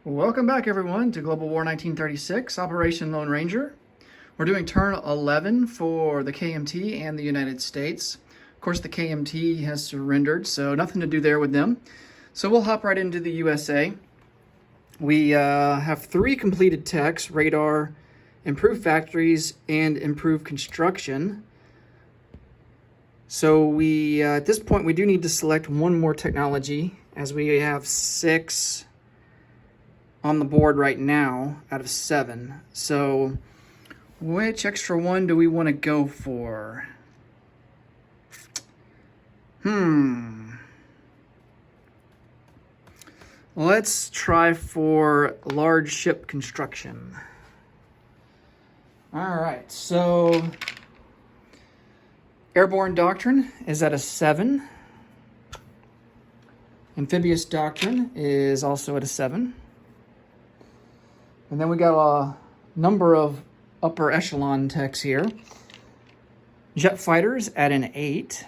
Welcome back, everyone, to Global War 1936, Operation Lone Ranger. We're doing turn 11 for the KMT and the United States. Of course, the KMT has surrendered, so nothing to do there with them. So we'll hop right into the USA. We have 3 completed techs: radar, improved factories, and improved construction. So we, at this point, we do need to select one more technology, as we have 6 on the board right now out of 7. So which extra one do we want to go for? Let's try for large ship construction. All right, so airborne doctrine is at a 7. Amphibious doctrine is also at a 7. And then we got a number of upper echelon techs here. Jet fighters at an 8.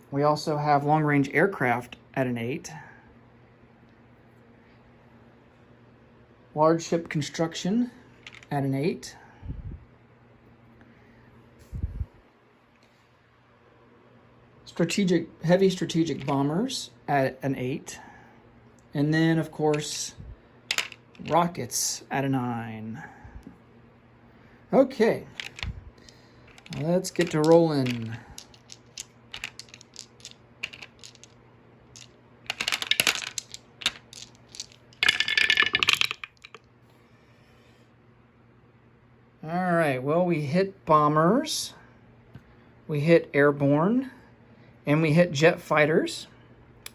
We also have long-range aircraft at an 8. Large ship construction at an 8. Heavy strategic bombers at an 8. And then, of course, rockets at a 9. Okay, let's get to rolling. All right, well, we hit bombers, we hit airborne, and we hit jet fighters.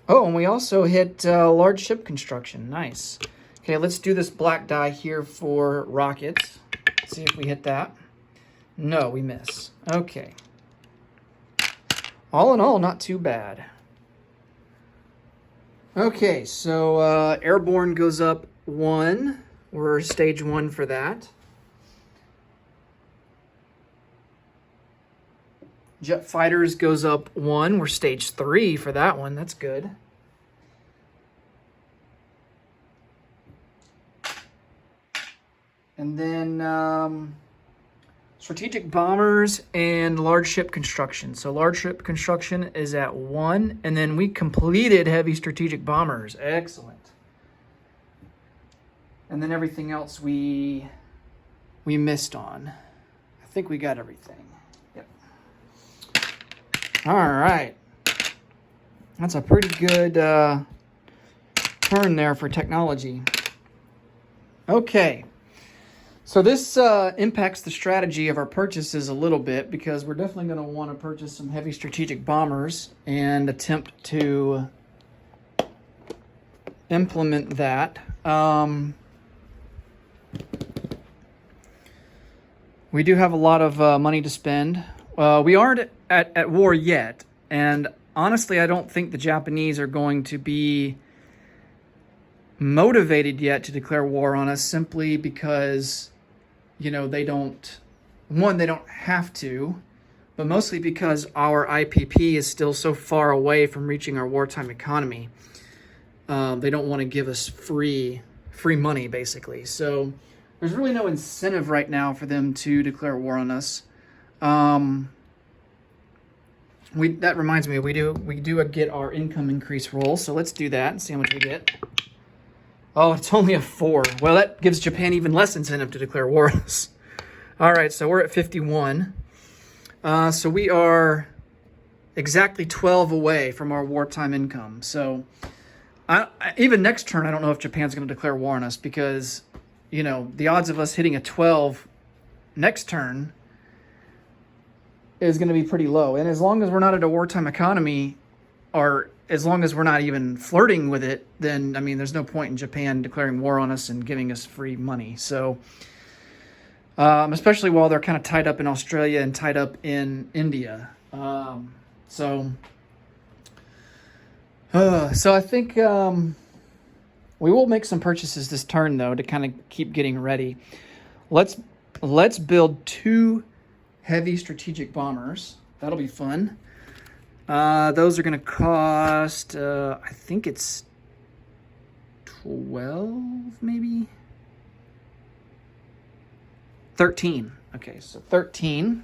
Oh, and we also hit large ship construction. Nice. Okay, let's do this black die here for rockets. See if we hit that. No, we miss. Okay. All in all, not too bad. Okay, so airborne goes up 1. We're stage 1 for that. Jet fighters goes up 1. We're stage 3 for that one. That's good. And then strategic bombers and large ship construction. So large ship construction is at 1. And then we completed heavy strategic bombers. Excellent. And then everything else we missed on. I think we got everything. Yep. All right. That's a pretty good turn there for technology. Okay. So this impacts the strategy of our purchases a little bit, because we're definitely going to want to purchase some heavy strategic bombers and attempt to implement that. We do have a lot of money to spend. We aren't at war yet, and honestly, I don't think the Japanese are going to be motivated yet to declare war on us, simply because, you know, they don't have to, but mostly because our IPP is still so far away from reaching our wartime economy. They don't want to give us free money, basically. So there's really no incentive right now for them to declare war on us. That reminds me, we do get our income increase roll, so let's do that and see how much we get. Oh, it's only a 4. Well, that gives Japan even less incentive to declare war on us. All right, so we're at 51. So we are exactly 12 away from our wartime income. So even next turn, I don't know if Japan's going to declare war on us, because, you know, the odds of us hitting a 12 next turn is going to be pretty low. And as long as we're not at a wartime economy, or as long as we're not even flirting with it, then, I mean, there's no point in Japan declaring war on us and giving us free money. So, especially while they're kind of tied up in Australia and tied up in India. So I think we will make some purchases this turn, though, to kind of keep getting ready. Let's build 2 heavy strategic bombers. That'll be fun. Those are going to cost, I think it's 12, maybe? 13. Okay, so 13.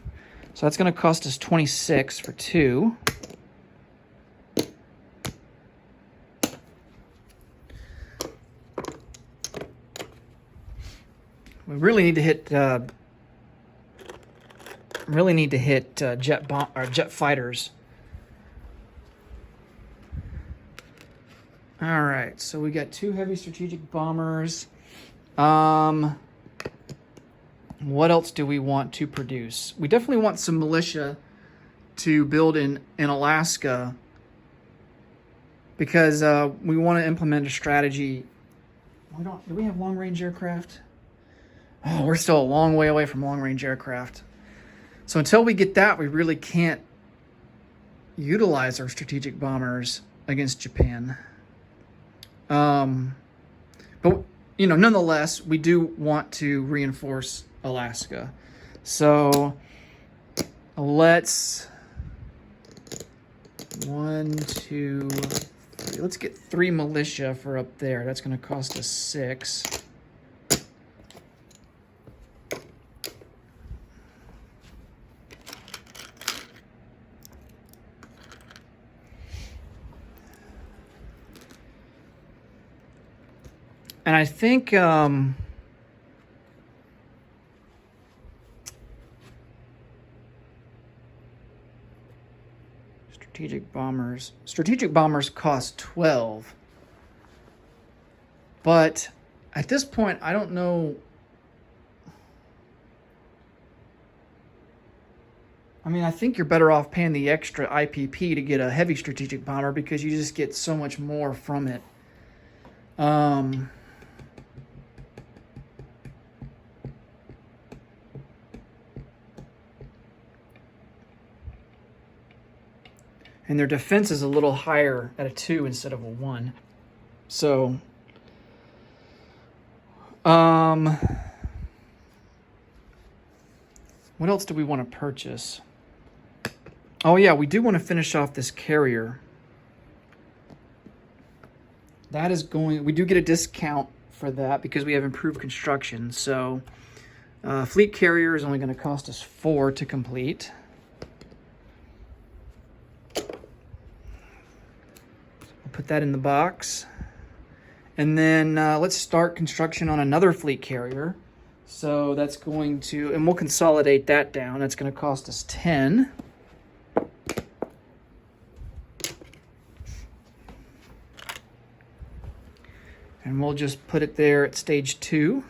So that's going to cost us 26 for 2. We really need to hit jet fighters. All right, so we got 2 heavy strategic bombers. What else do we want to produce? We definitely want some militia to build in Alaska, because we want to implement a strategy. Do we have long-range aircraft? Oh, we're still a long way away from long-range aircraft. So until we get that, we really can't utilize our strategic bombers against Japan. But, nonetheless, we do want to reinforce Alaska. So let's 1, 2, 3. Let's get 3 militia for up there. That's going to cost us 6. And I think strategic bombers cost 12. But at this point, I don't know. I mean, I think you're better off paying the extra IPP to get a heavy strategic bomber, because you just get so much more from it. And their defense is a little higher at a 2 instead of a 1. So, what else do we want to purchase? Oh yeah, we do want to finish off this carrier. That is we do get a discount for that because we have improved construction. So, fleet carrier is only going to cost us 4 to complete. Put that in the box. And then let's start construction on another fleet carrier. So that's going to, and we'll consolidate that down. That's going to cost us 10. And we'll just put it there at stage 2.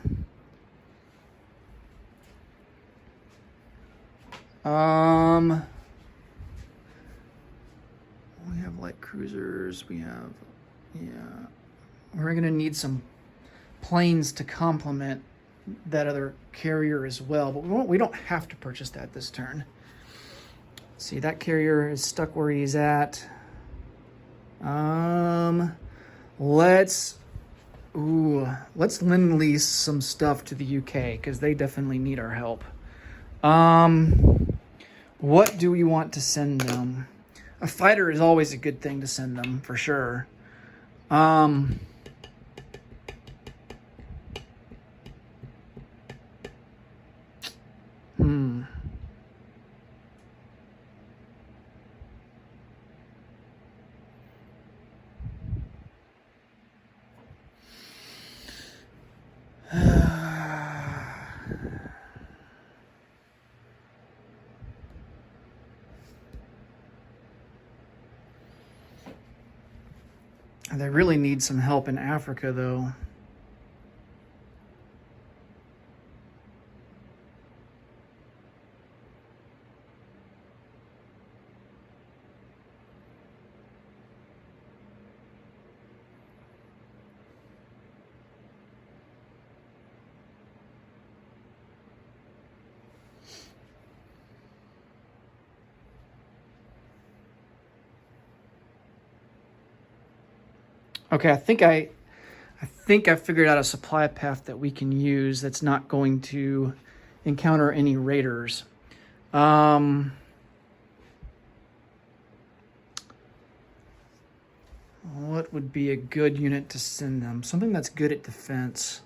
We have light cruisers. We have, we're going to need some planes to complement that other carrier as well. But we don't have to purchase that this turn. See, that carrier is stuck where he's at. Let's lend lease some stuff to the UK because they definitely need our help. What do we want to send them? A fighter is always a good thing to send them, for sure. They really need some help in Africa, though. Okay, I think I figured out a supply path that we can use that's not going to encounter any raiders. What would be a good unit to send them? Something that's good at defense.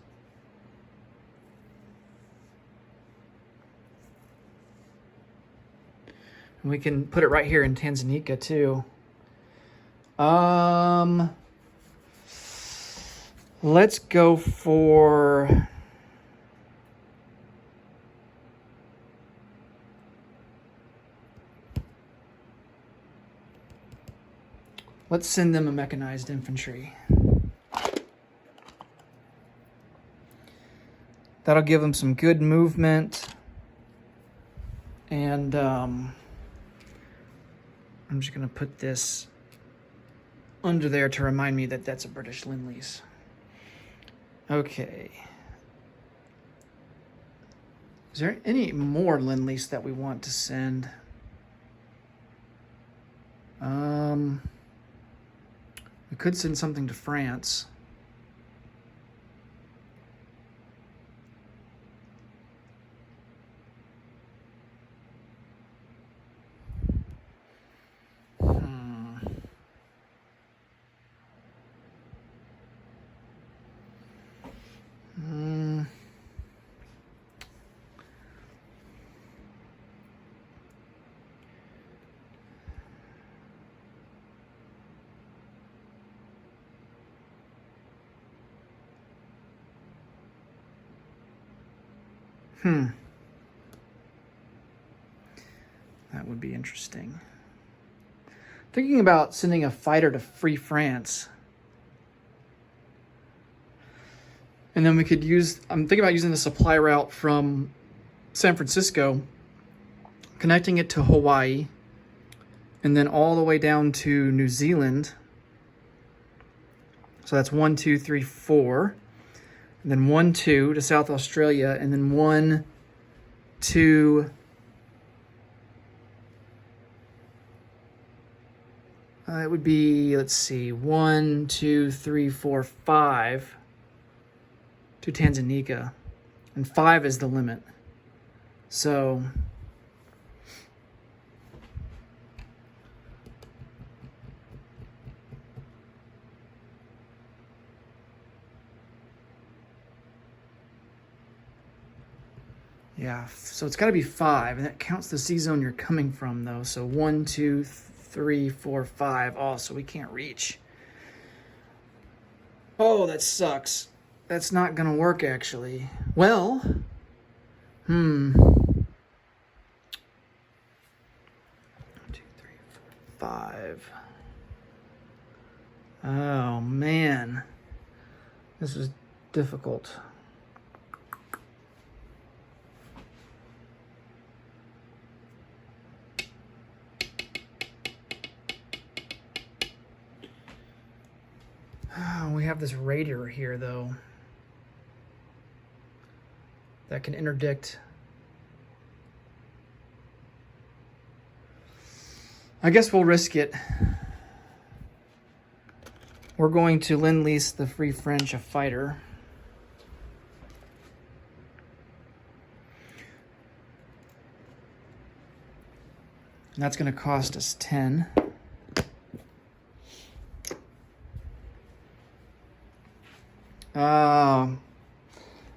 And we can put it right here in Tanzania too. Let's go for... Let's send them a mechanized infantry. That'll give them some good movement. And I'm just going to put this under there to remind me that that's a British Lend-Lease. Okay. Is there any more Lend-Lease that we want to send? We could send something to France. That would be interesting. Thinking about sending a fighter to free France. And then we could use, I'm thinking about using the supply route from San Francisco, connecting it to Hawaii, and then all the way down to New Zealand. So that's 1, 2, 3, 4. And then 1, 2 to South Australia, and then 1, 2, it would be, let's see, 1, 2, 3, 4, 5 to Tanzania, and 5 is the limit. So yeah, so it's got to be 5, and that counts the sea zone you're coming from, though. So 1, 2, 3, 4, 5. Oh, so we can't reach. Oh, that sucks. That's not going to work, actually. Well, 1, 2, 3, 4, 5. Oh, man. This is difficult. We have this raider here, though, that can interdict. I guess we'll risk it. We're going to Lend-Lease the Free French a fighter. And that's going to cost us 10.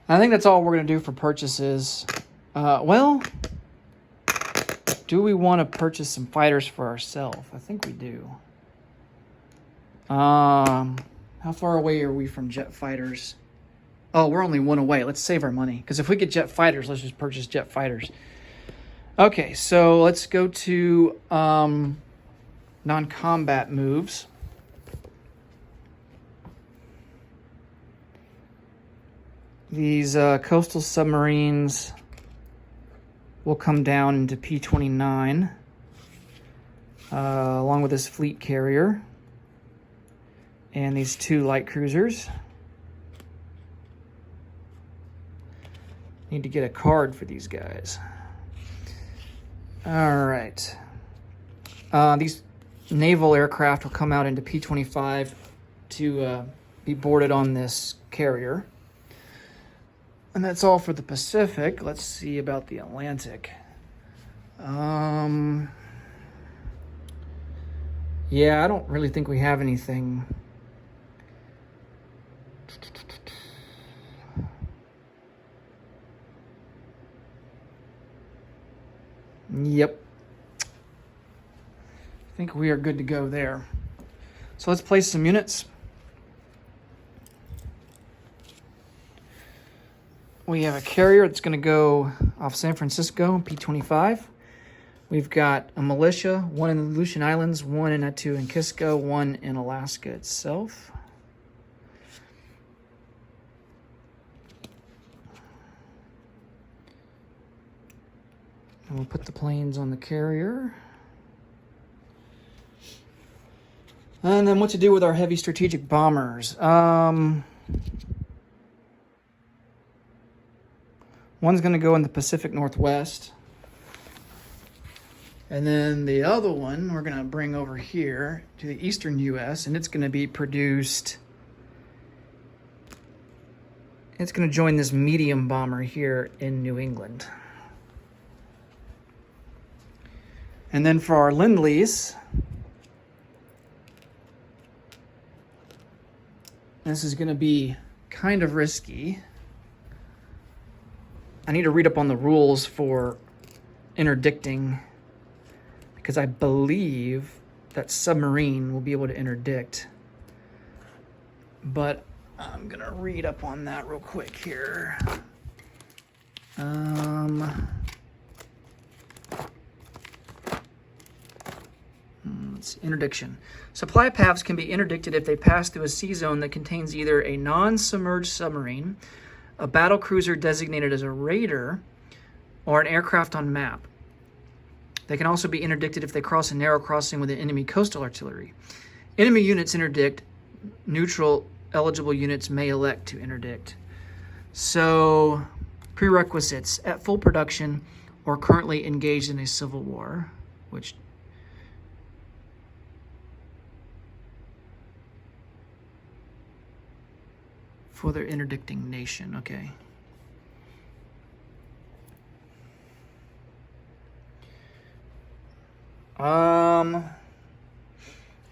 I think that's all we're going to do for purchases. Well, do we want to purchase some fighters for ourselves? I think we do. How far away are we from jet fighters? Oh, we're only 1 away. Let's save our money. Because if we get jet fighters, let's just purchase jet fighters. Okay, so let's go to non-combat moves. These coastal submarines will come down into P-29 along with this fleet carrier and these 2 light cruisers. Need to get a card for these guys. All right. These naval aircraft will come out into P-25 to be boarded on this carrier. And that's all for the Pacific. Let's see about the Atlantic. Yeah, I don't really think we have anything Yep. I think we are good to go there. So let's place some units. We have a carrier that's going to go off San Francisco, P-25. We've got a militia, one in the Aleutian Islands, one in Attu and Kisco, one in Alaska itself. And we'll put the planes on the carrier. And then what to do with our heavy strategic bombers. One's going to go in the Pacific Northwest. And then the other one we're going to bring over here to the eastern U.S. and it's going to be produced. It's going to join this medium bomber here in New England. And then for our Lend-Lease, this is going to be kind of risky. I need to read up on the rules for interdicting because I believe that submarine will be able to interdict. But I'm going to read up on that real quick here. Let's see, interdiction. Supply paths can be interdicted if they pass through a sea zone that contains either a non-submerged submarine, a battle cruiser designated as a raider, or an aircraft on map. They can also be interdicted if they cross a narrow crossing with an enemy coastal artillery. Enemy units interdict. Neutral eligible units may elect to interdict. So, prerequisites: at full production or currently engaged in a civil war, which for their interdicting nation. Okay.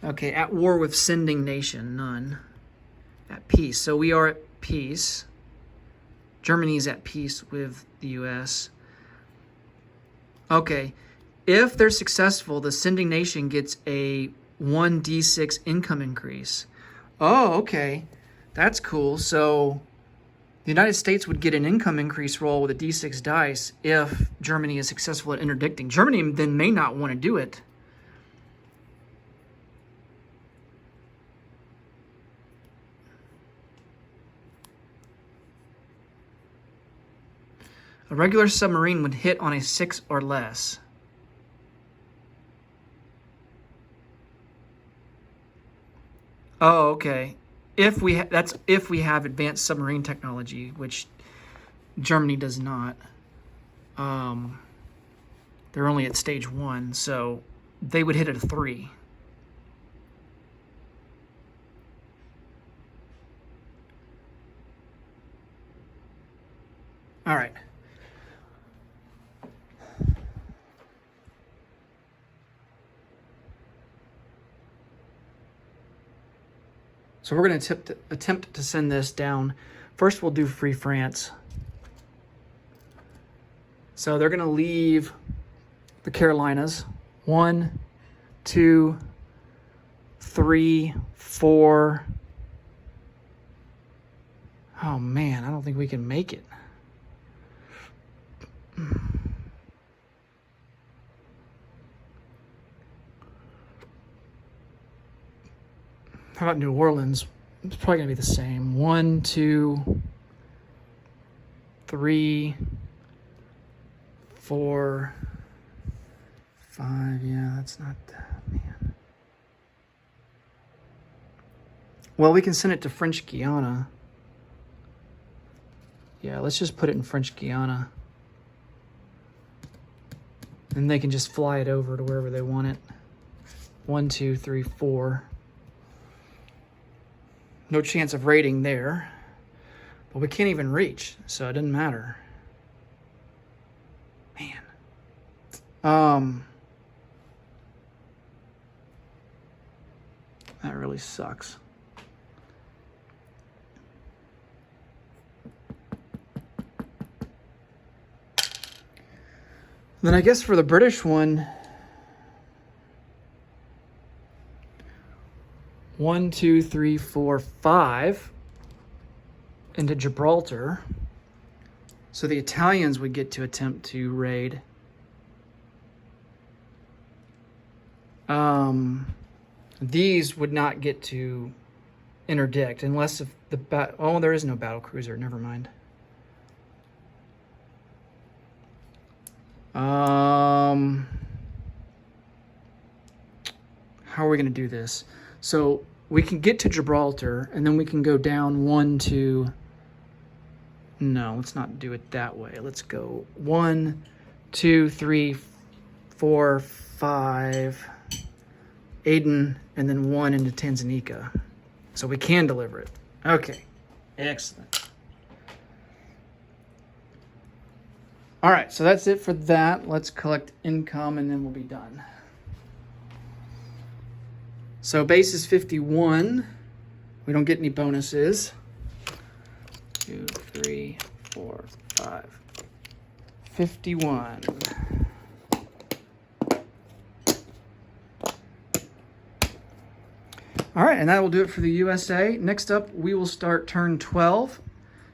Okay, at war with sending nation, none. At peace. So we are at peace. Germany is at peace with the U.S. Okay. If they're successful, the sending nation gets a 1d6 income increase. Oh, okay. That's cool. So the United States would get an income increase roll with a d6 dice if Germany is successful at interdicting. Germany then may not want to do it. A regular submarine would hit on a 6 or less. Oh, okay. That's if we have advanced submarine technology, which Germany does not. They're only at stage 1, so they would hit at a 3. All right. So we're going to attempt to send this down. First, we'll do Free France. So they're going to leave the Carolinas. 1, 2, 3, 4. Oh, man, I don't think we can make it. How about New Orleans? It's probably going to be the same. 1, 2, 3, 4, 5. Yeah, that's not that, man. Well, we can send it to French Guiana. Yeah, let's just put it in French Guiana. And they can just fly it over to wherever they want it. 1, 2, 3, 4. No chance of raiding there. But we can't even reach, so it doesn't matter. Man. That really sucks. Then I guess for the British one, 1, 2, 3, 4, 5 into Gibraltar. So the Italians would get to attempt to raid. These would not get to interdict unless if the oh, there is no battle cruiser. Never mind. How are we going to do this? So we can get to Gibraltar, and then we can go down 1 to... No, let's not do it that way. Let's go 1, 2, 3, 4, 5, Aden, and then 1 into Tanganyika. So we can deliver it. Okay, excellent. All right, so that's it for that. Let's collect income, and then we'll be done. So base is 51. We don't get any bonuses. 2, 3, 4, 5. 51. All right, and that will do it for the USA. Next up, we will start turn 12,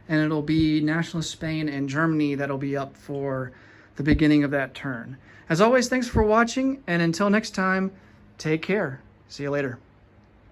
and it'll be Nationalist Spain and Germany that'll be up for the beginning of that turn. As always, thanks for watching, and until next time, take care. See you later.